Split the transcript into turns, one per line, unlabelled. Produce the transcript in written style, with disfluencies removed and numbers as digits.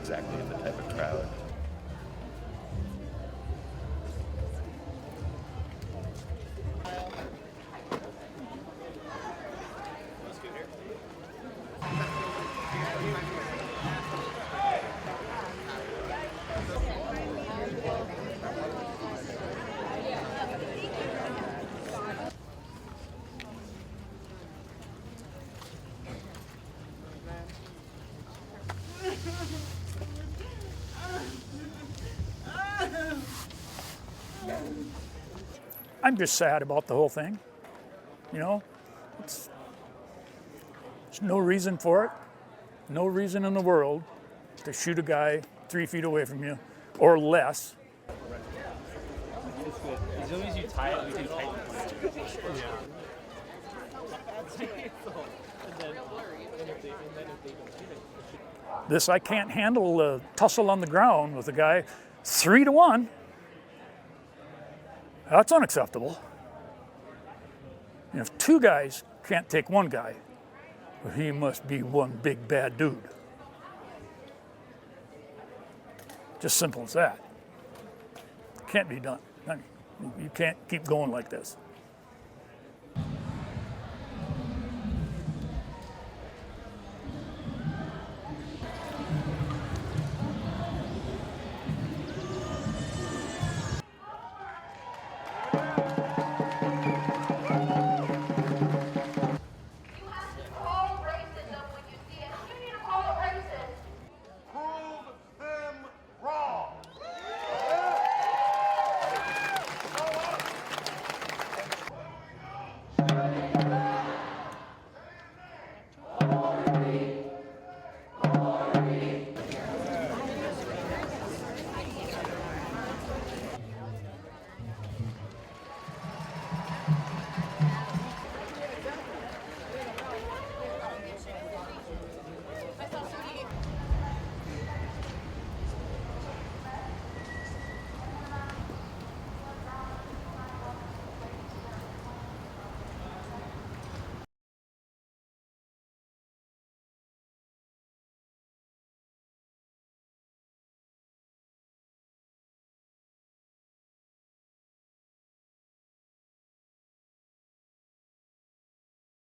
exactly the type of crowd.
I'm just sad about the whole thing. You know, there's no reason for it. No reason in the world to shoot a guy 3 feet away from you or less.
It's good. As long as you tie it, we can tighten it.
This, I can't handle a tussle on the ground with a guy 3-1. That's unacceptable. And if two guys can't take one guy, well, he must be one big bad dude. Just simple as that. Can't be done. I mean, you can't keep going like this.